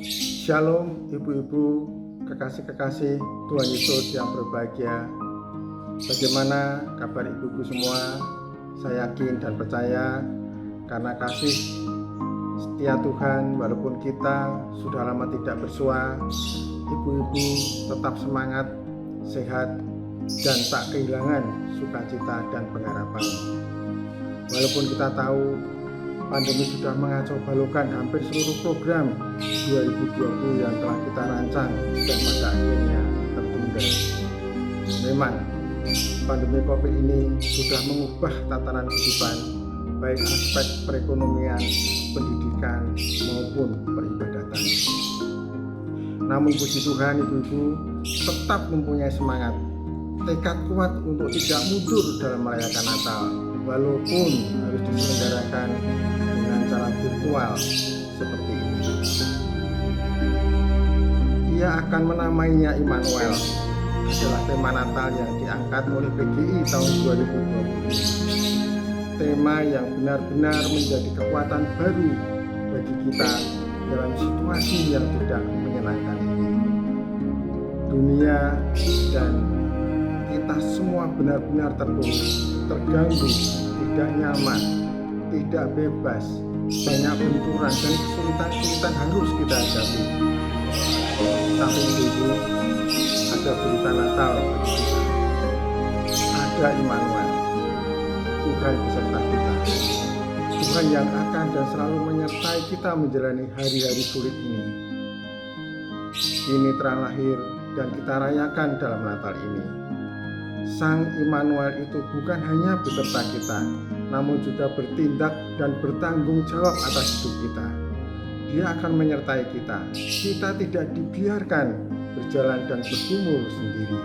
Shalom ibu-ibu, kekasih-kekasih Tuhan Yesus yang berbahagia. Bagaimana kabar ibu-ibu semua? Saya yakin dan percaya karena kasih setia Tuhan, walaupun kita sudah lama tidak bersua, ibu-ibu tetap semangat, sehat, dan tak kehilangan sukacita dan pengharapan. Walaupun kita tahu pandemi sudah mengacau balukan hampir seluruh program 2020 yang telah kita rancang dan pada akhirnya tertunda. Memang pandemi COVID ini sudah mengubah tatanan kehidupan, baik aspek perekonomian, pendidikan maupun peribadatan. Namun puji Tuhan, ibu-ibu tetap mempunyai semangat, tekad kuat untuk tidak mundur dalam merayakan Natal, walaupun harus diselenggarakan dengan cara virtual seperti ini. Ia akan menamainya Immanuel, adalah tema Natal yang diangkat oleh PGI tahun 2020. Tema yang benar-benar menjadi kekuatan baru bagi kita dalam situasi yang tidak menyenangkan ini. Dunia dan kita semua benar-benar terpuruk, terganggu, tidak nyaman, tidak bebas, banyak benturan dan kesulitan-kesulitan harus kita hadapi. Tapi ibu, ada berita Natal bagi kita. Ada Immanuel, Tuhan beserta kita. Tuhan yang akan dan selalu menyertai kita menjalani hari-hari sulit ini. Kini telah lahir dan kita rayakan dalam Natal ini. Sang Immanuel itu bukan hanya beserta kita, namun juga bertindak dan bertanggung jawab atas hidup kita. Dia akan menyertai kita. Kita tidak dibiarkan berjalan dan bergumul sendiri.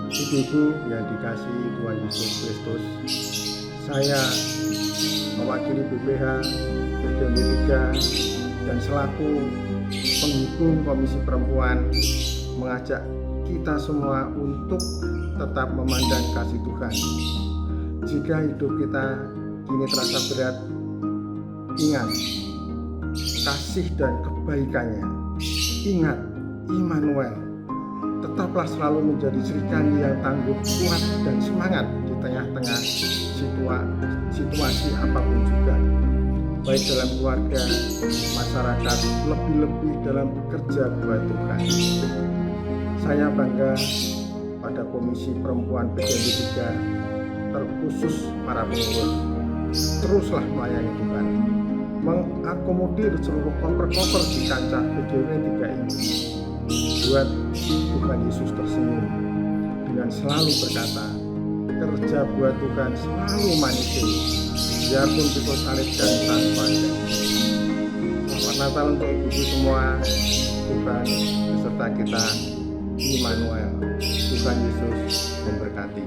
Ibu-ibu yang dikasihi Tuhan Yesus Kristus, saya mewakili BPH, PGMB 3, dan selaku penghubung Komisi Perempuan mengajak kita semua untuk tetap memandang kasih Tuhan. Jika hidup kita kini terasa berat, ingat kasih dan kebaikannya. Ingat Immanuel. Tetaplah selalu menjadi serikandi yang tangguh, kuat, dan semangat di tengah-tengah situasi apapun juga, baik dalam keluarga, masyarakat, lebih-lebih dalam bekerja buat Tuhan. Saya bangga pada Komisi Perempuan PGMB 3, terkhusus para pengurus. Teruslah melayani Tuhan, mengakomodir seluruh koper-koper di kancah PGMB 3 ini. Buat Tuhan Yesus tersenyum dengan selalu berkata, kerja buat Tuhan selalu manis, biarpun pikul salib dan tanpa ada. Selamat Natal untuk ibu semua. Tuhan beserta kita. Immanuel, Tuhan Yesus memberkati.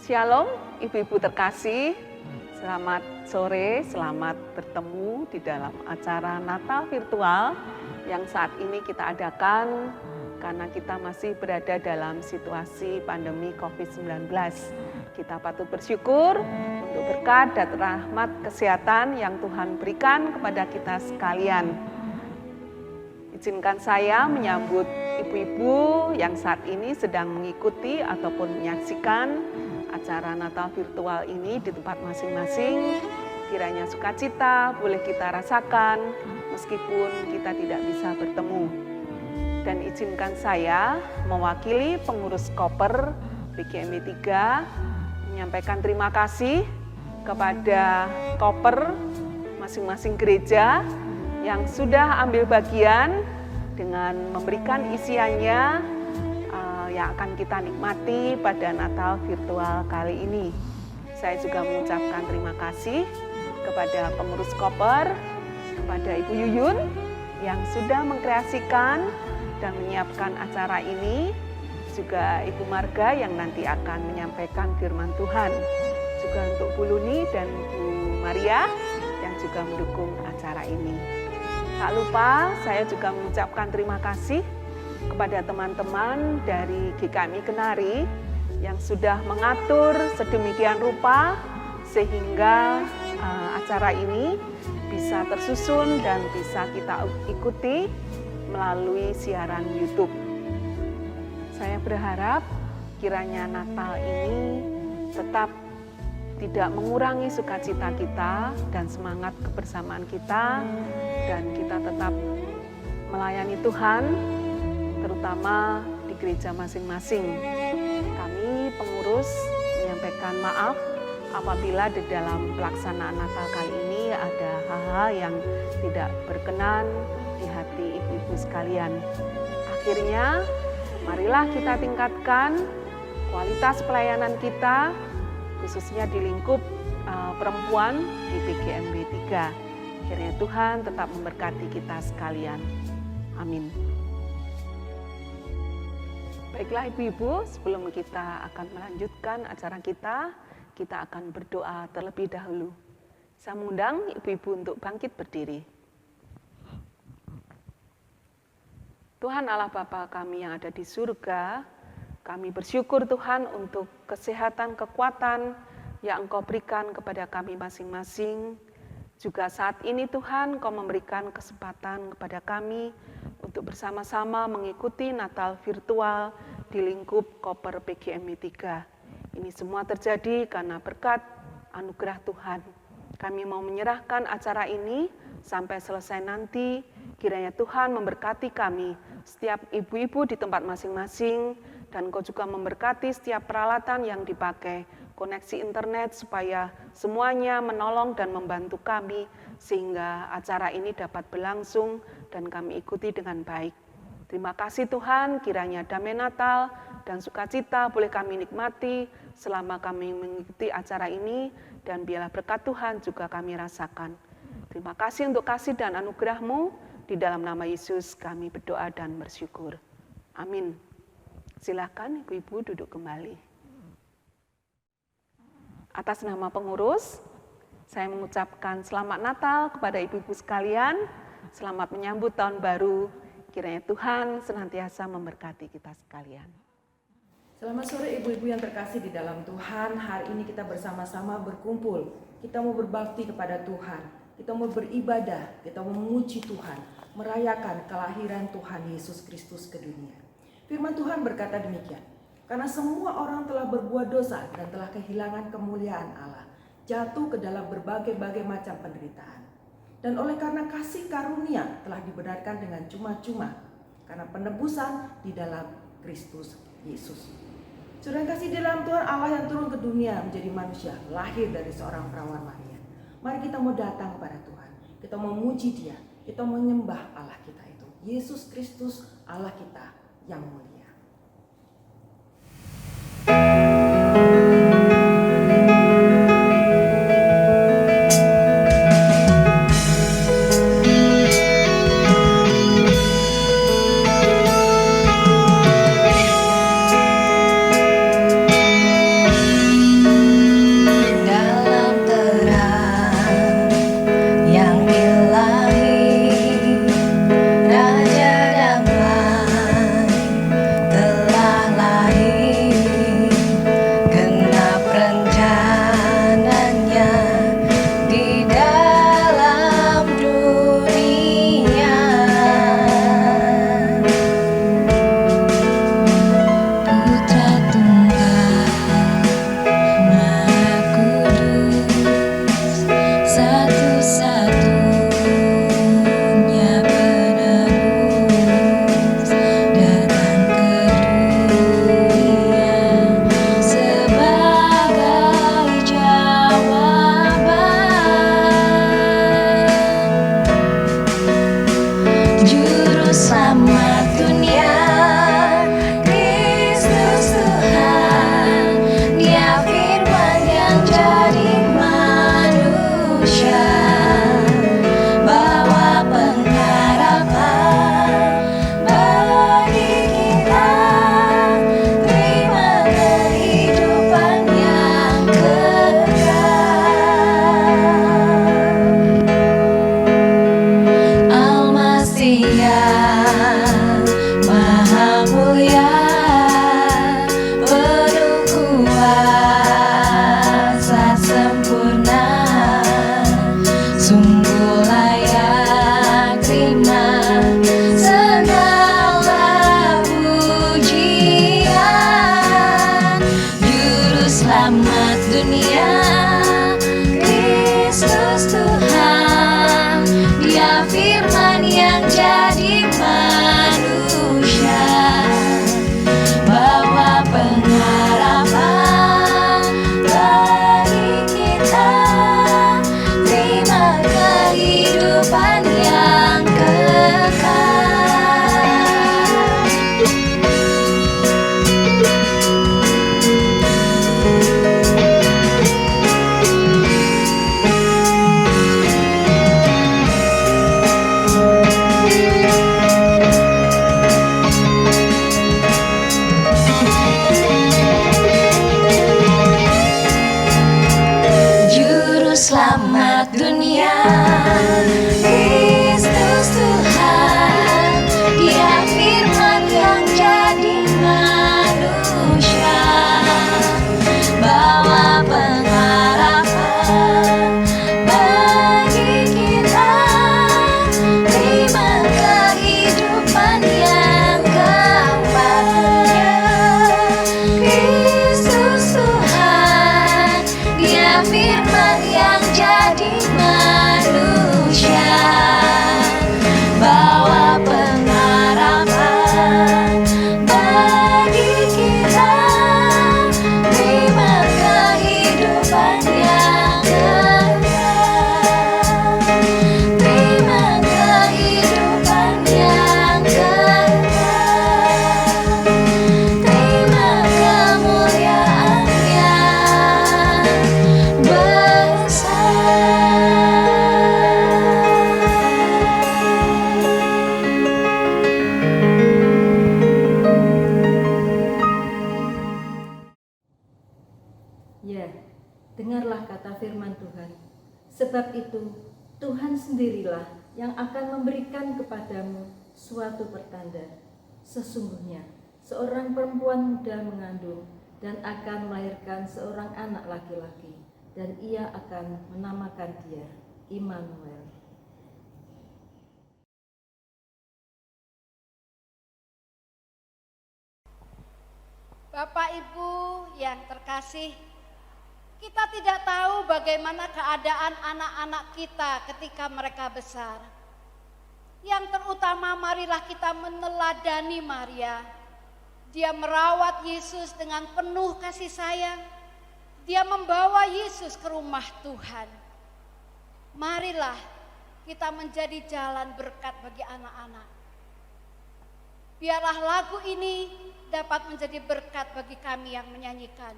Shalom, ibu-ibu terkasih. Selamat sore, selamat bertemu di dalam acara Natal virtual yang saat ini kita adakan karena kita masih berada dalam situasi pandemi COVID-19. Kita patut bersyukur untuk berkat dan rahmat kesehatan yang Tuhan berikan kepada kita sekalian. Izinkan saya menyambut ibu-ibu yang saat ini sedang mengikuti ataupun menyaksikan acara Natal virtual ini di tempat masing-masing. Kiranya sukacita boleh kita rasakan meskipun kita tidak bisa bertemu. Dan izinkan saya mewakili pengurus koper PGMB 3 menyampaikan terima kasih kepada koper masing-masing gereja yang sudah ambil bagian dengan memberikan isiannya yang akan kita nikmati pada Natal virtual kali ini. Saya juga mengucapkan terima kasih kepada pengurus koper, kepada Ibu Yuyun yang sudah mengkreasikan dan menyiapkan acara ini, juga Ibu Marga yang nanti akan menyampaikan firman Tuhan, juga untuk Bu Luni dan Bu Maria yang juga mendukung acara ini. Tak lupa saya juga mengucapkan terima kasih kepada teman-teman dari GKMI Kenari yang sudah mengatur sedemikian rupa sehingga acara ini bisa tersusun dan bisa kita ikuti melalui siaran YouTube. Saya berharap kiranya Natal ini tetap tidak mengurangi sukacita kita dan semangat kebersamaan kita, dan kita tetap melayani Tuhan, terutama di gereja masing-masing. Kami pengurus menyampaikan maaf apabila di dalam pelaksanaan Natal kali ini ada hal-hal yang tidak berkenan di hati ibu-ibu sekalian. Akhirnya, marilah kita tingkatkan kualitas pelayanan kita, khususnya di lingkup perempuan di PGMB 3. Kiranya Tuhan tetap memberkati kita sekalian. Amin. Baiklah ibu-ibu, sebelum kita akan melanjutkan acara kita akan berdoa terlebih dahulu. Saya mengundang ibu-ibu untuk bangkit berdiri. Tuhan Allah Bapa kami yang ada di surga, kami bersyukur Tuhan untuk kesehatan, kekuatan yang Engkau berikan kepada kami masing-masing. Juga saat ini Tuhan, Engkau memberikan kesempatan kepada kami untuk bersama-sama mengikuti Natal virtual di lingkup Koper PGMB 3. Ini semua terjadi karena berkat anugerah Tuhan. Kami mau menyerahkan acara ini sampai selesai nanti. Kiranya Tuhan memberkati kami, setiap ibu-ibu di tempat masing-masing, dan Engkau juga memberkati setiap peralatan yang dipakai, koneksi internet, supaya semuanya menolong dan membantu kami, sehingga acara ini dapat berlangsung dan kami ikuti dengan baik. Terima kasih Tuhan, kiranya damai Natal dan sukacita boleh kami nikmati selama kami mengikuti acara ini, dan biarlah berkat Tuhan juga kami rasakan. Terima kasih untuk kasih dan anugerah-Mu, di dalam nama Yesus kami berdoa dan bersyukur. Amin. Silakan ibu-ibu duduk kembali. Atas nama pengurus, saya mengucapkan selamat Natal kepada ibu-ibu sekalian, selamat menyambut tahun baru. Kiranya Tuhan senantiasa memberkati kita sekalian. Selamat sore ibu-ibu yang terkasih di dalam Tuhan. Hari ini kita bersama-sama berkumpul. Kita mau berbakti kepada Tuhan. Kita mau beribadah. Kita mau memuji Tuhan. Merayakan kelahiran Tuhan Yesus Kristus ke dunia. Firman Tuhan berkata demikian. Karena semua orang telah berbuat dosa dan telah kehilangan kemuliaan Allah. Jatuh ke dalam berbagai-bagai macam penderitaan. Dan oleh karena kasih karunia telah dibenarkan dengan cuma-cuma. Karena penebusan di dalam Kristus Yesus. Saudara kasih di dalam Tuhan, Allah yang turun ke dunia menjadi manusia, lahir dari seorang perawan Maria. Mari kita mau datang kepada Tuhan. Kita mau memuji Dia. Kita mau menyembah Allah kita itu. Yesus Kristus Allah kita yang mulia. dengarlah kata firman Tuhan. Sebab itu, Tuhan sendirilah yang akan memberikan kepadamu suatu pertanda. Sesungguhnya, seorang perempuan muda mengandung dan akan melahirkan seorang anak laki-laki, dan ia akan menamakan dia Immanuel. Bapak Ibu yang terkasih, kita tidak tahu bagaimana keadaan anak-anak kita ketika mereka besar. Yang terutama marilah kita meneladani Maria. Dia merawat Yesus dengan penuh kasih sayang. Dia membawa Yesus ke rumah Tuhan. Marilah kita menjadi jalan berkat bagi anak-anak. Biarlah lagu ini dapat menjadi berkat bagi kami yang menyanyikan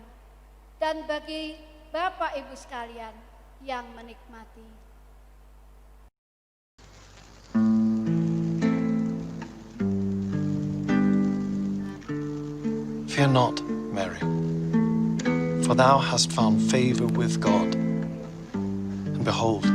dan bagi Bapak Ibu sekalian yang menikmati. Fear not, Mary, for thou hast found favor with God. And behold,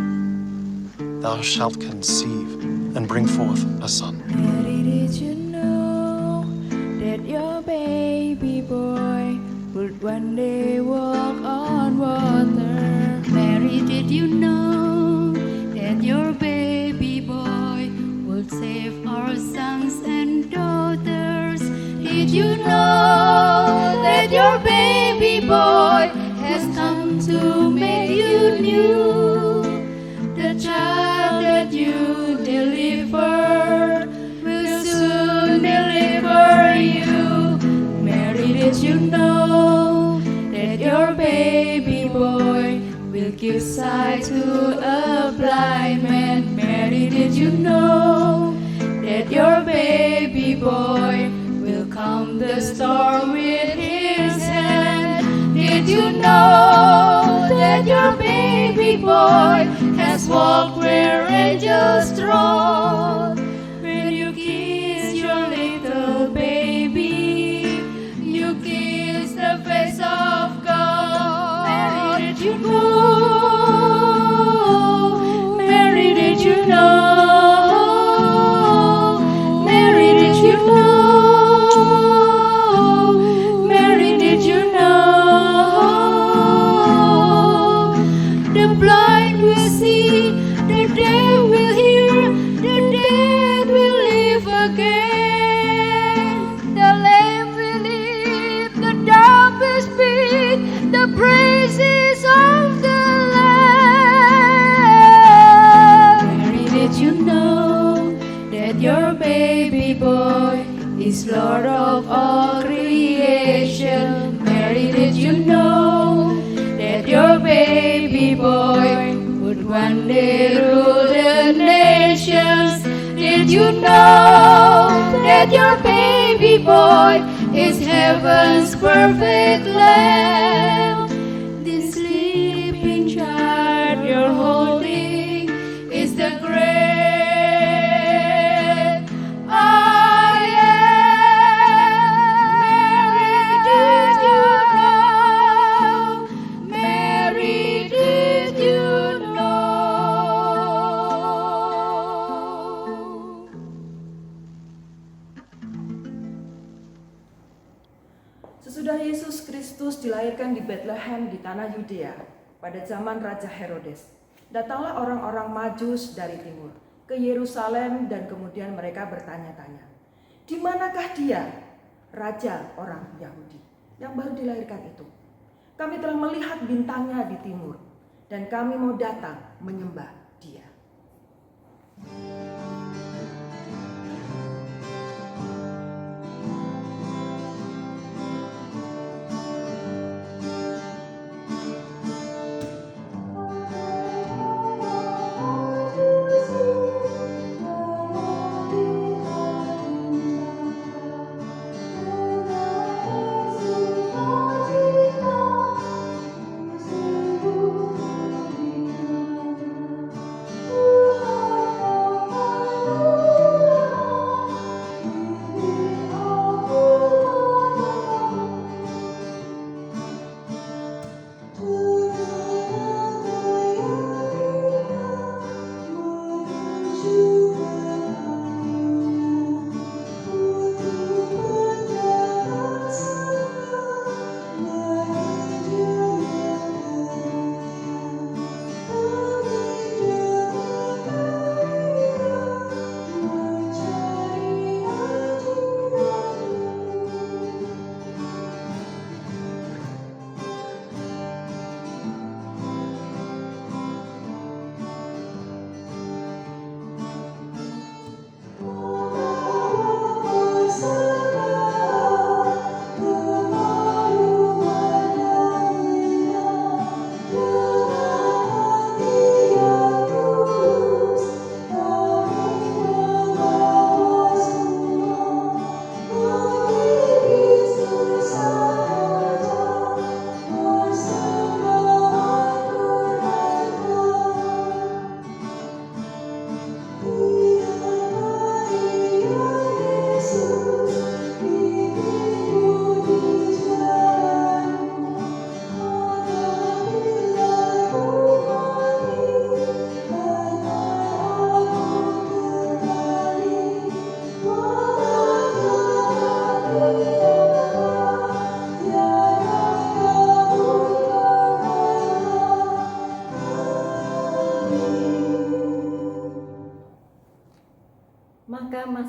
thou shalt conceive and bring forth a son. Mary, did you know that your baby boy would one day walk on water? Mary, did you know that your baby boy would save our sons and daughters? Did you know that your baby boy has come to make you new? The child that you delivered will soon deliver you. Mary, did you know that your baby boy will give sight to a blind man? Mary, did you know that your baby boy will calm the storm with his hand? Did you know that your baby boy has walked where angels trod? When you kiss your little baby, you kiss the face of God. Mary, did you know? Mary, did you know? Mary, did you know? Mary, did you know? The blind will see, the deaf will hear, the dead will live again. The lame will live, the dumb will speak, the praises of the Lamb. Mary, did you know that your baby boy is Lord of all creation? Mary, did you know that your baby boy would one day rule the nations? Did you know that your baby boy is heaven's perfect lamb? This sleeping child you're holding is the great I am. Mary, did you know? Sesudah Yesus Kristus dilahirkan di Bethlehem di tanah Yudea pada zaman Raja Herodes, datanglah orang-orang Majus dari timur ke Yerusalem dan kemudian mereka bertanya-tanya, di manakah dia, Raja orang Yahudi yang baru dilahirkan itu? Kami telah melihat bintangnya di timur dan kami mau datang menyembah dia.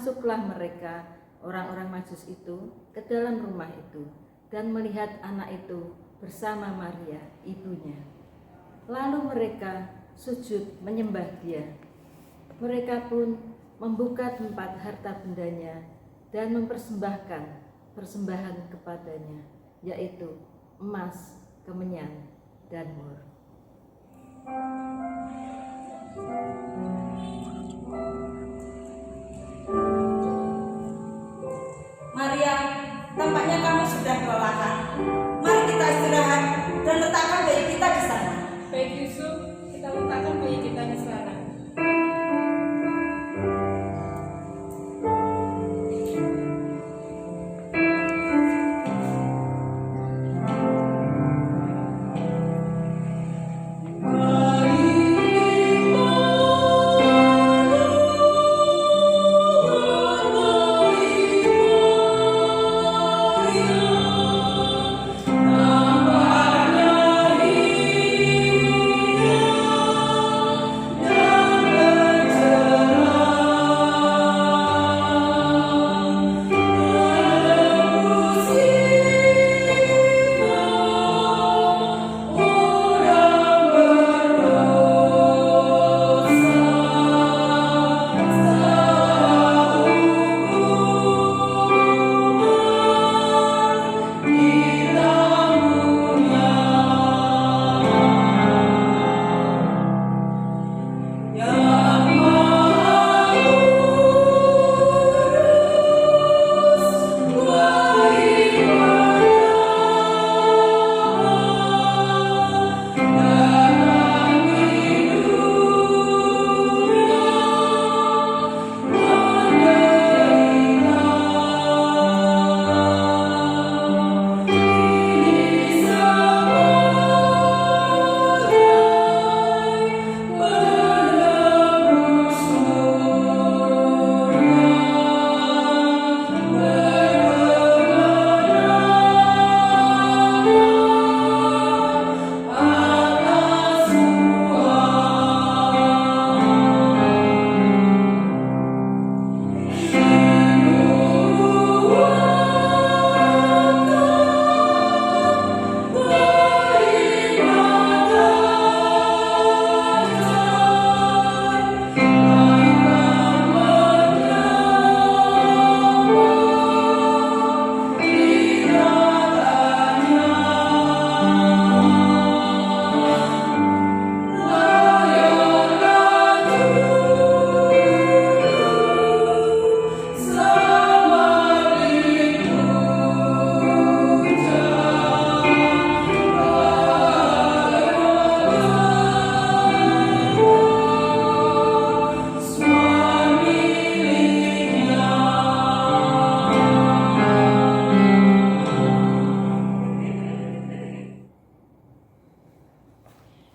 masuklah mereka, orang-orang Majus itu, ke dalam rumah itu, dan melihat anak itu bersama Maria, ibunya. Lalu mereka sujud menyembah dia. Mereka pun membuka tempat harta bendanya dan mempersembahkan persembahan kepadanya, yaitu emas, kemenyan, dan mur. Maria, tampaknya kamu sudah kelelahan. Mari kita istirahat dan letakkan bayi kita di sana. Baik Yusuf, kita letakkan bayi kita di sana.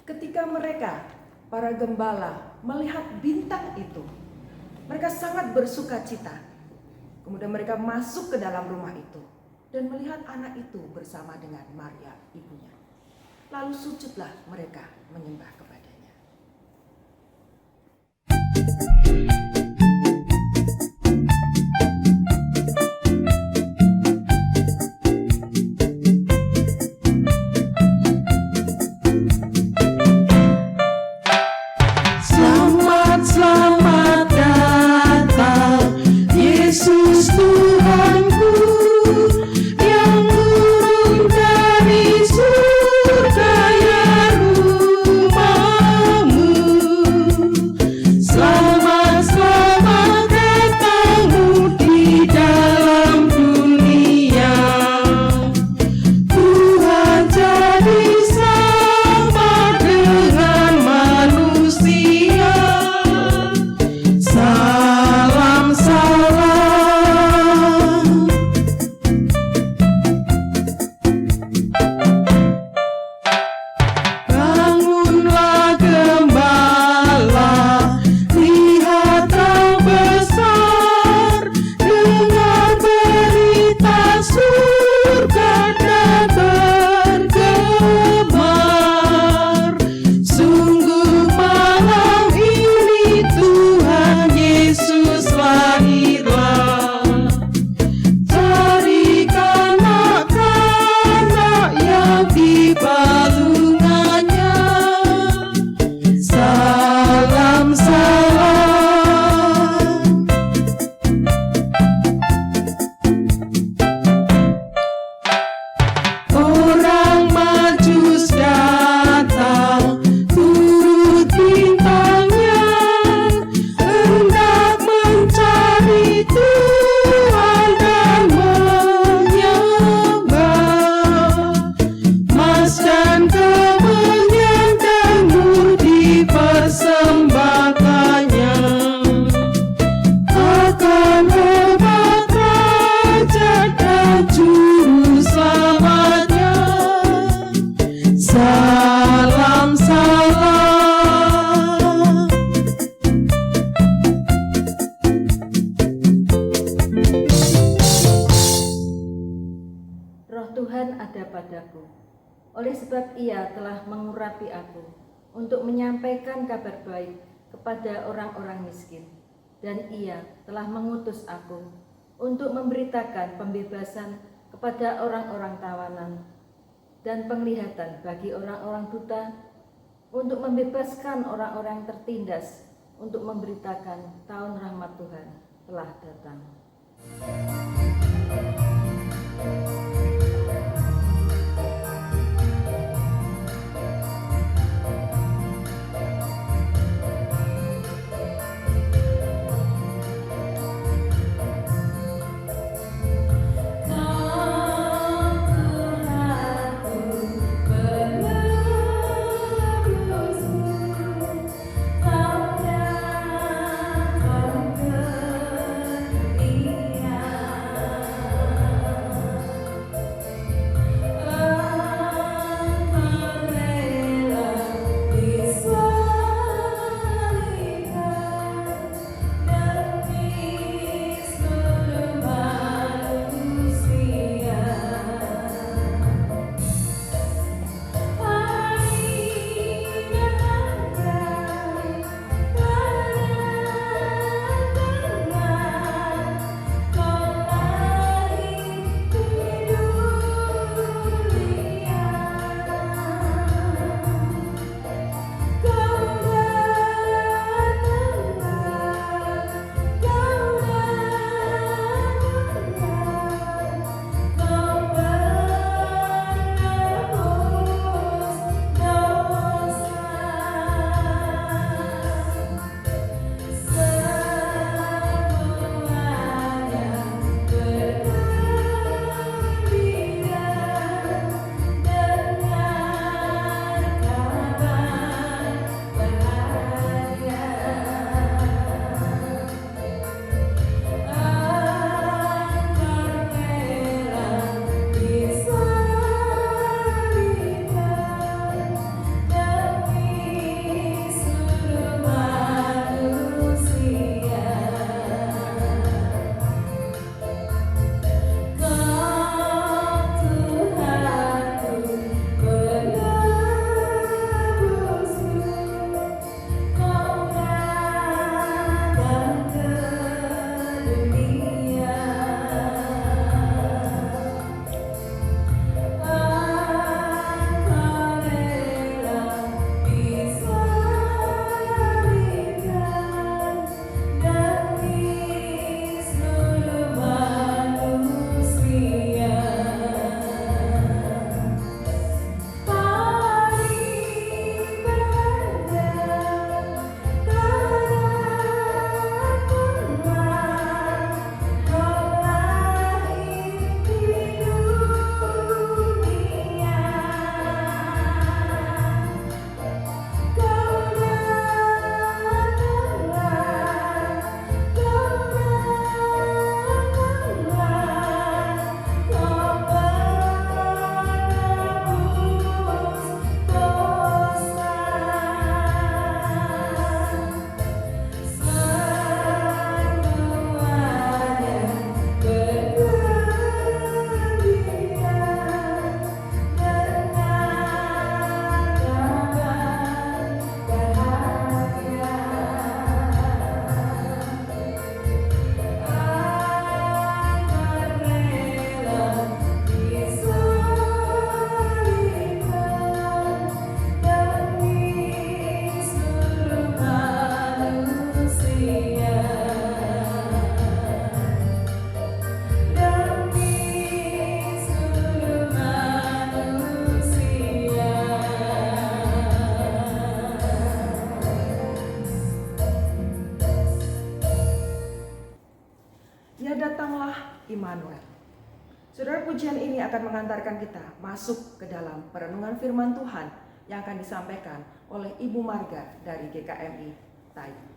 Ketika mereka, para gembala, melihat bintang itu, mereka sangat bersuka cita. Kemudian mereka masuk ke dalam rumah itu dan melihat anak itu bersama dengan Maria, ibunya. Lalu sujudlah mereka menyembah kepadanya. Selamat datang Yesus Tuhanku yang turun dari surga ya rumahmu. Selamat datang Tuhan ada padaku. Oleh sebab Ia telah mengurapi aku untuk menyampaikan kabar baik kepada orang-orang miskin. Dan Ia telah mengutus aku untuk memberitakan pembebasan kepada orang-orang tawanan dan penglihatan bagi orang-orang buta, untuk membebaskan orang-orang tertindas, untuk memberitakan tahun rahmat Tuhan telah datang. Immanuel. Saudara, pujian ini akan mengantarkan kita masuk ke dalam perenungan firman Tuhan yang akan disampaikan oleh Ibu Marga dari GKMI TAI.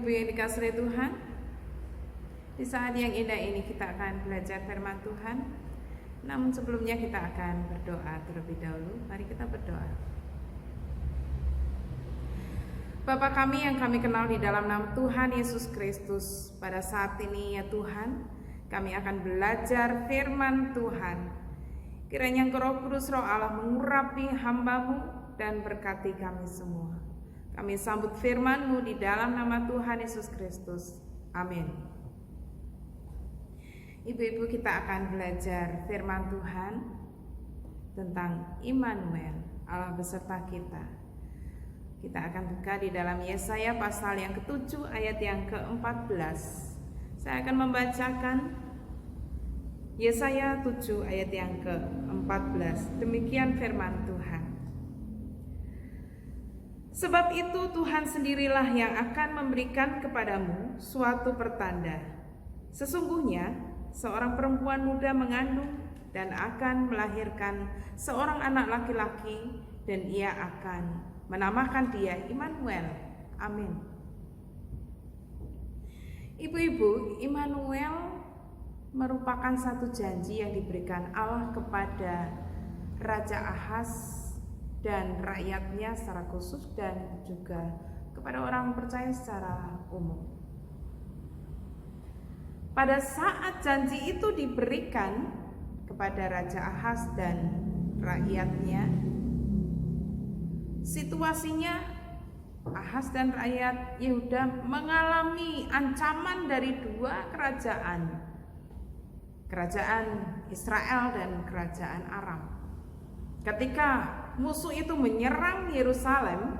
ibu yang dikasihi Tuhan, di saat yang indah ini kita akan belajar firman Tuhan. Namun sebelumnya kita akan berdoa terlebih dahulu. Mari kita berdoa. Bapa kami yang kami kenal di dalam nama Tuhan Yesus Kristus, pada saat ini ya Tuhan, kami akan belajar firman Tuhan. Kiranya Engkau Roh Kudus, Roh Allah mengurapi hamba-Mu dan berkati kami semua. Kami sambut firman-Mu di dalam nama Tuhan Yesus Kristus. Amin. Ibu-ibu, kita akan belajar firman Tuhan tentang Immanuel, Allah beserta kita. Kita akan buka di dalam Yesaya pasal yang ke-7 ayat yang ke-14. Saya akan membacakan Yesaya 7 ayat yang ke-14. Demikian firman Tuhan. Sebab itu Tuhan sendirilah yang akan memberikan kepadamu suatu pertanda. Sesungguhnya seorang perempuan muda mengandung dan akan melahirkan seorang anak laki-laki, dan ia akan menamakan dia Immanuel. Amin. Ibu-ibu, Immanuel merupakan satu janji yang diberikan Allah kepada Raja Ahaz dan rakyatnya secara khusus, dan juga kepada orang percaya secara umum. Pada saat janji itu diberikan kepada Raja Ahaz dan rakyatnya, situasinya Ahaz dan rakyat Yehuda mengalami ancaman dari dua kerajaan, kerajaan Israel dan kerajaan Aram. Ketika musuh itu menyerang Yerusalem,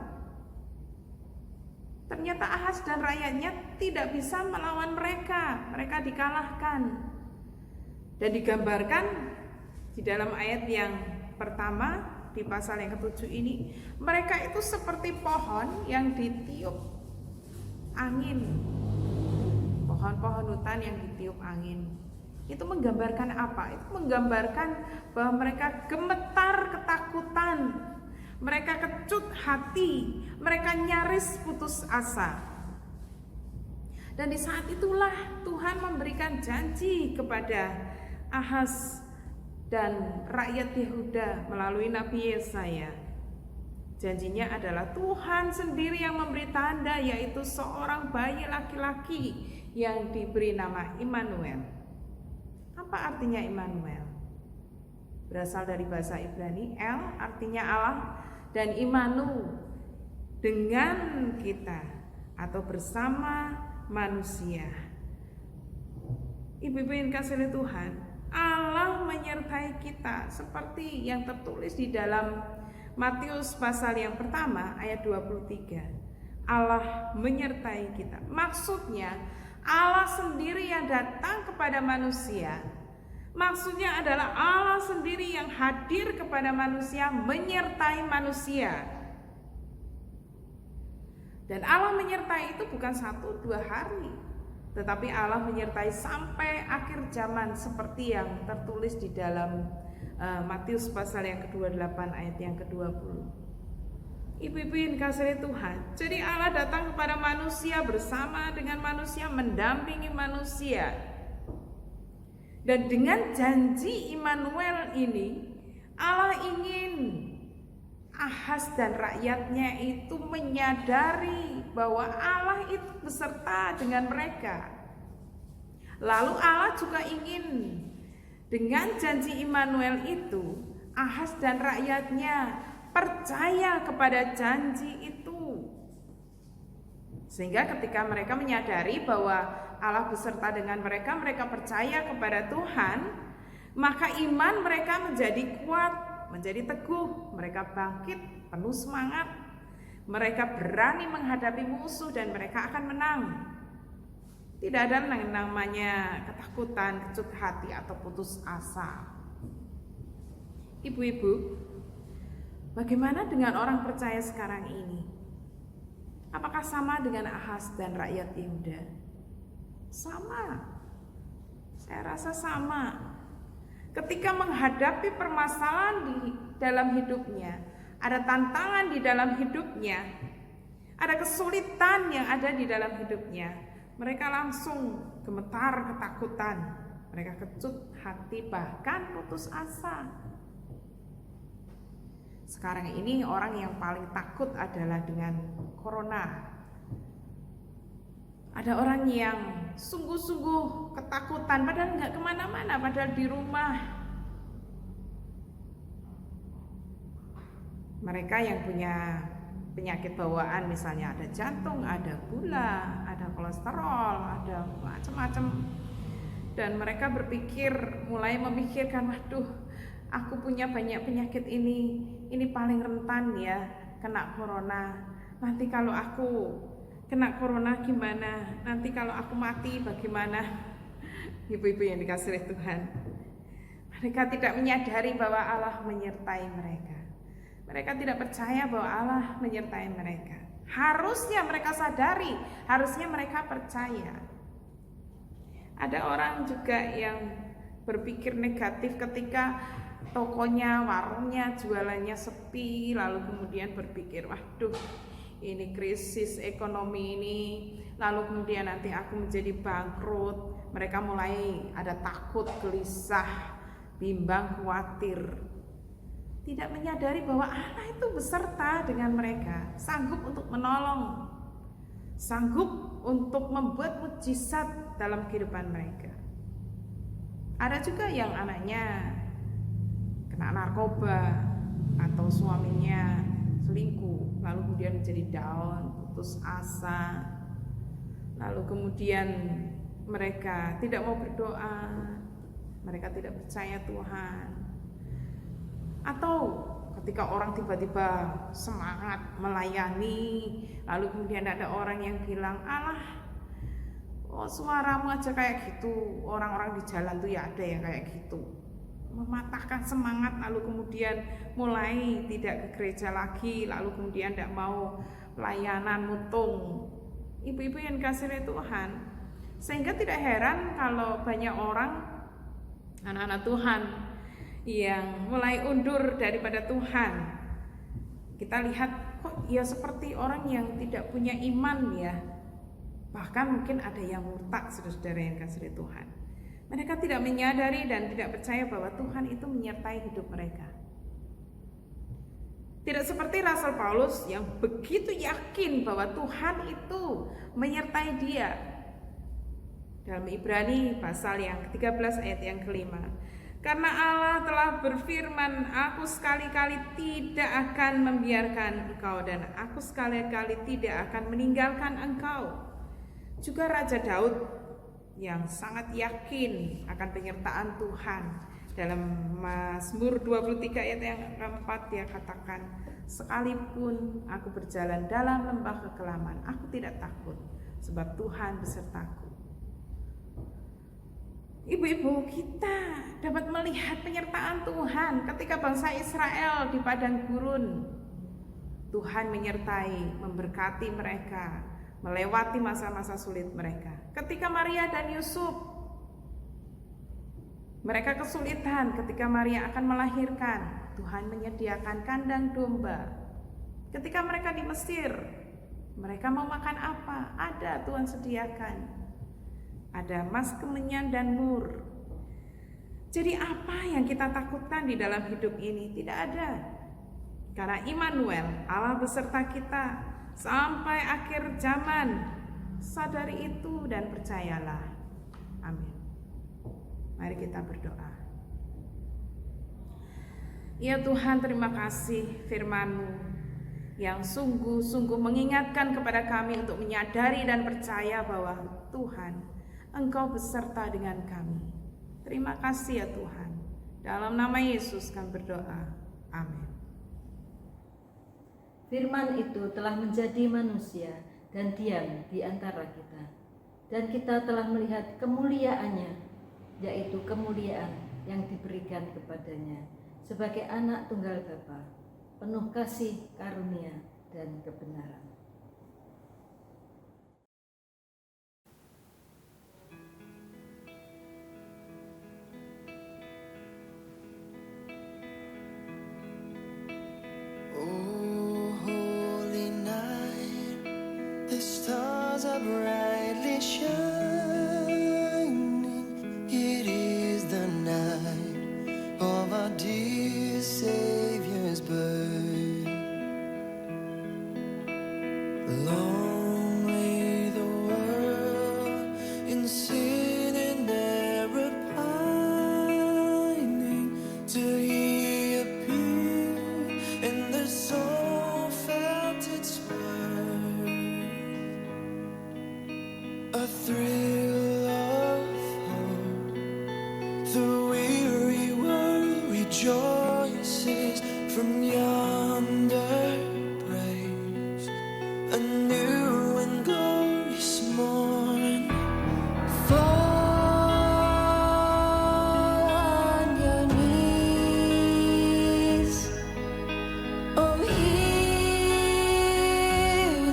ternyata Ahaz dan rakyatnya tidak bisa melawan mereka. Mereka dikalahkan. Dan digambarkan di dalam ayat yang pertama di pasal yang ke-7 ini, mereka itu seperti pohon yang ditiup angin. Pohon-pohon hutan yang ditiup angin. Itu menggambarkan apa? Itu menggambarkan bahwa mereka gemetar ketakutan, mereka kecut hati, mereka nyaris putus asa. Dan di saat itulah Tuhan memberikan janji kepada Ahaz dan rakyat Yehuda melalui Nabi Yesaya. Janjinya adalah Tuhan sendiri yang memberi tanda, yaitu seorang bayi laki-laki yang diberi nama Immanuel. Apa artinya Immanuel? Berasal dari bahasa Ibrani, El artinya Allah, dan Immanu dengan kita atau bersama manusia. Ibu-ibu yang dikasihi Tuhan, Allah menyertai kita seperti yang tertulis di dalam Matius pasal yang pertama ayat 23. Allah menyertai kita. Maksudnya Allah sendiri yang datang kepada manusia. Maksudnya adalah Allah sendiri yang hadir kepada manusia, menyertai manusia. Dan Allah menyertai itu bukan 1-2 hari, tetapi Allah menyertai sampai akhir zaman, seperti yang tertulis di dalam Matius pasal yang ke-28 ayat yang ke-20. Ibu-ibu yang dikasihi Tuhan, jadi Allah datang kepada manusia, bersama dengan manusia, mendampingi manusia. Dan dengan janji Immanuel ini, Allah ingin Ahaz dan rakyatnya itu menyadari bahwa Allah itu beserta dengan mereka. Lalu Allah juga ingin dengan janji Immanuel itu, Ahaz dan rakyatnya percaya kepada janji itu. Sehingga ketika mereka menyadari bahwa Allah beserta dengan mereka, mereka percaya kepada Tuhan, maka iman mereka menjadi kuat, menjadi teguh, mereka bangkit, penuh semangat, mereka berani menghadapi musuh dan mereka akan menang. Tidak ada yang namanya ketakutan, kecut hati atau putus asa. Ibu-ibu, bagaimana dengan orang percaya sekarang ini? Apakah sama dengan Ahaz dan rakyat Yehuda? Sama. Saya rasa sama. Ketika menghadapi permasalahan di dalam hidupnya, ada tantangan di dalam hidupnya, ada kesulitan yang ada di dalam hidupnya, mereka langsung gemetar ketakutan, mereka kecut hati, bahkan putus asa. Sekarang ini orang yang paling takut adalah dengan corona. Ada orang yang sungguh-sungguh ketakutan, padahal nggak kemana-mana, padahal di rumah. Mereka yang punya penyakit bawaan, misalnya ada jantung, ada gula, ada kolesterol, ada macam-macam, dan mereka mulai memikirkan, waduh, aku punya banyak penyakit ini paling rentan ya kena corona. Nanti kalau aku kena corona gimana? Nanti kalau aku mati bagaimana? Ibu-ibu yang dikasihi oleh Tuhan, mereka tidak menyadari bahwa Allah menyertai mereka. Mereka tidak percaya bahwa Allah menyertai mereka. Harusnya mereka sadari, harusnya mereka percaya. Ada orang juga yang berpikir negatif ketika tokonya, warungnya, jualannya sepi, lalu kemudian berpikir, waduh, ini krisis ekonomi ini, lalu kemudian nanti aku menjadi bangkrut. Mereka mulai ada takut, gelisah, bimbang, khawatir. Tidak menyadari bahwa Allah itu beserta dengan mereka, sanggup untuk menolong, sanggup untuk membuat mukjizat dalam kehidupan mereka. Ada juga yang anaknya kena narkoba atau suaminya selingkuh, lalu kemudian menjadi down, putus asa, lalu kemudian mereka tidak mau berdoa, mereka tidak percaya Tuhan. Atau ketika orang tiba-tiba semangat melayani, lalu kemudian ada orang yang bilang, alah, oh suaramu aja kayak gitu, orang-orang di jalan tuh ya ada yang kayak gitu, mematahkan semangat, lalu kemudian mulai tidak ke gereja lagi, lalu kemudian tidak mau pelayanan, mutung. Ibu-ibu yang dikasihi oleh Tuhan, sehingga tidak heran kalau banyak orang, anak-anak Tuhan, yang mulai undur daripada Tuhan. Kita lihat, kok ya seperti orang yang tidak punya iman ya. Bahkan mungkin ada yang murtad, saudara-saudara yang dikasihi Tuhan. Mereka tidak menyadari dan tidak percaya bahwa Tuhan itu menyertai hidup mereka. Tidak seperti Rasul Paulus yang begitu yakin bahwa Tuhan itu menyertai dia. Dalam Ibrani pasal yang ke-13 ayat yang ke-5. Karena Allah telah berfirman, aku sekali-kali tidak akan membiarkan engkau dan aku sekali-kali tidak akan meninggalkan engkau. Juga Raja Daud yang sangat yakin akan penyertaan Tuhan. Dalam Mazmur 23 ayat yang keempat dia katakan, sekalipun aku berjalan dalam lembah kekelaman, aku tidak takut sebab Tuhan besertaku. Ibu-ibu, kita dapat melihat penyertaan Tuhan ketika bangsa Israel di padang gurun. Tuhan menyertai, memberkati mereka, melewati masa-masa sulit mereka. Ketika Maria dan Yusuf, mereka kesulitan ketika Maria akan melahirkan, Tuhan menyediakan kandang domba. Ketika mereka di Mesir, mereka mau makan apa? Ada, Tuhan sediakan. Ada emas, kemenyan, dan mur. Jadi apa yang kita takutkan di dalam hidup ini? Tidak ada. Karena Immanuel, Allah beserta kita sampai akhir zaman. Sadari itu dan percayalah. Amin. Mari kita berdoa. Ya Tuhan, terima kasih firman-Mu yang sungguh-sungguh mengingatkan kepada kami untuk menyadari dan percaya bahwa Tuhan, Engkau beserta dengan kami. Terima kasih ya Tuhan. Dalam nama Yesus kami berdoa. Amin. Firman itu telah menjadi manusia dan diam di antara kita. Dan kita telah melihat kemuliaannya, yaitu kemuliaan yang diberikan kepadanya sebagai anak tunggal Bapa, penuh kasih, karunia, dan kebenaran. Oh, holy night, stars are brightly shining. It is the night of our dear Savior's birth. Long lay the world in sin and error pining, till He appeared and the soul felt its worth. A thrill of hope, the weary world rejoices from yonder praise. A new and glorious morn. Fall on your knees. Oh, hear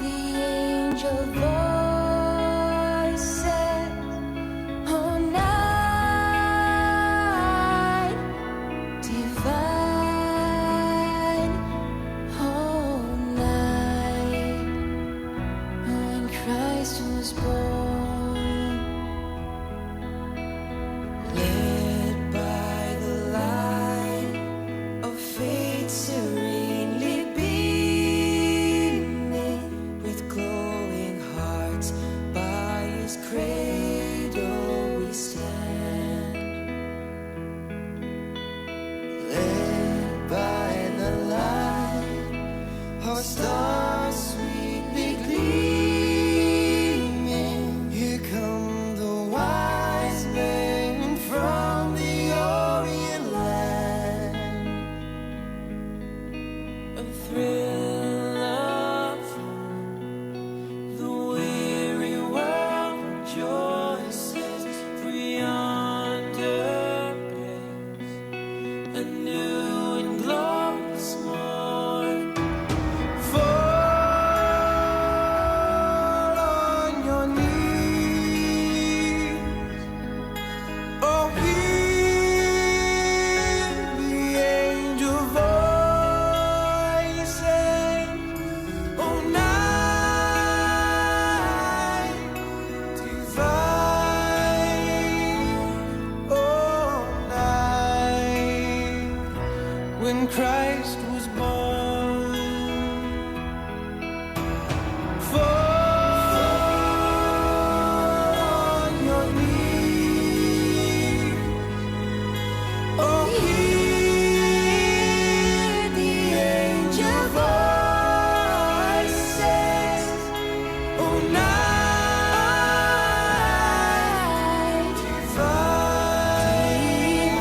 the angel voices. Oh, night divine. Oh, night when Christ was born. Led by the light of faith serenely beaming, with glowing hearts by His cradle we stand. Led by the light, our stars sweetly gleaming. Here come the wise men from the Orient land. A thrill of hope, the weary world rejoices, for yonder breaks a new and glorious morn. Fall on your knees. Oh, hear the angel voices. Oh, night divine. Oh, night when Christ was born. Fall on your knees. Oh, hear the angel voices. Oh, night divine.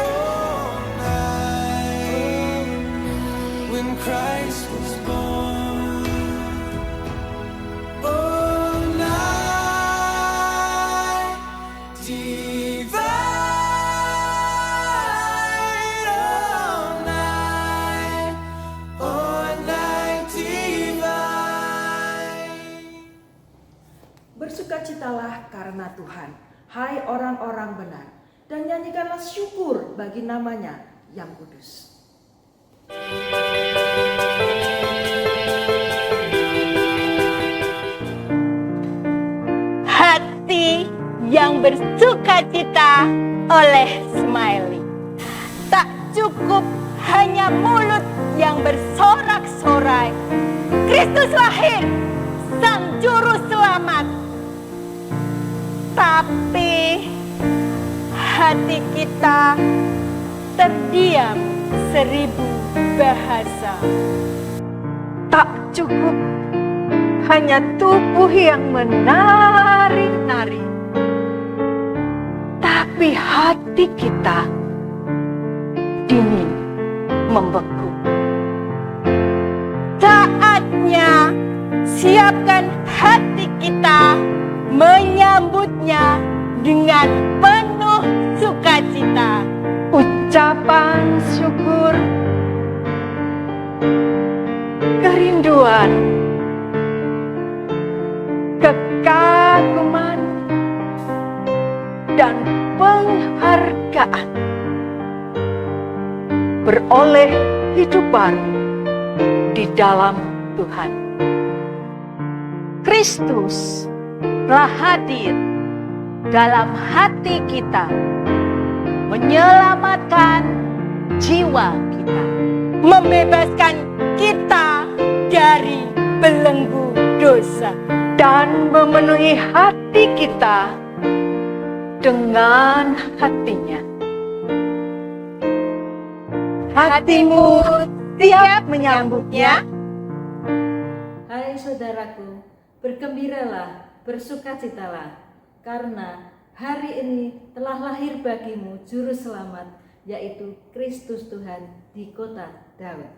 Oh, night when Christ was born. Oh, night divine. Oh, night divine. Bersukacitalah karena Tuhan, hai orang-orang benar, dan nyanyikanlah syukur bagi namanya yang kudus. Hati yang bersukacita oleh Smiley. Tak cukup hanya mulut yang bersorak-sorai. Kristus lahir, Sang Juru Selamat. Tapi hati kita terdiam 1000 bahasa. Tak cukup hanya tubuh yang menari-nari, tapi hati kita dingin, membeku. Saatnya siapkan hati kita menyambutnya dengan penuh sukacita. Ucapan syukur, kerinduan, kekaguman, dan penghargaan beroleh hidup baru di dalam Tuhan. Kristus Kristus telah hadir dalam hati kita, menyelamatkan jiwa kita, membebaskan kita dari belenggu dosa, dan memenuhi hati kita dengan hatinya. Hatimu siap menyambutnya? Hai saudaraku, bergembiralah, bersukacitalah, karena hari ini telah lahir bagimu Juru Selamat, yaitu Kristus Tuhan di kota Daud.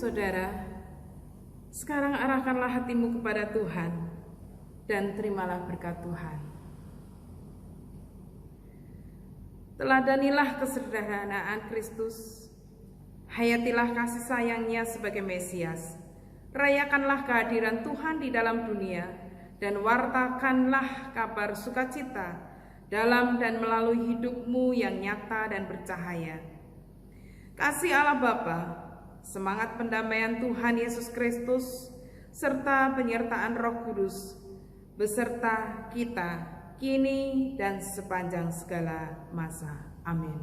Saudara, sekarang arahkanlah hatimu kepada Tuhan dan terimalah berkat Tuhan. Teladanilah kesederhanaan Kristus, hayatilah kasih sayangnya sebagai Mesias, rayakanlah kehadiran Tuhan di dalam dunia, dan wartakanlah kabar sukacita dalam dan melalui hidupmu yang nyata dan bercahaya. Kasih Allah Bapa, semangat pendamaian Tuhan Yesus Kristus, serta penyertaan Roh Kudus, beserta kita, kini dan sepanjang segala masa. Amin.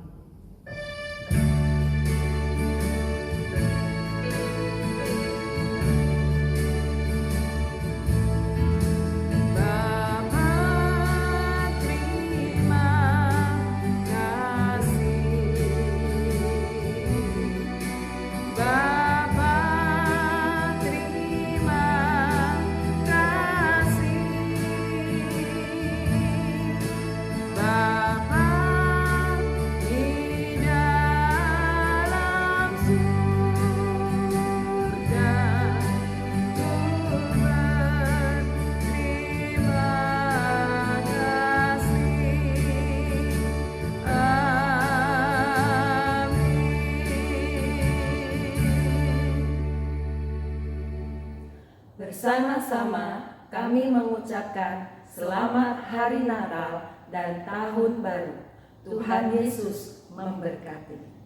Bersama-sama kami mengucapkan selamat Hari Natal dan Tahun Baru. Tuhan Yesus memberkati.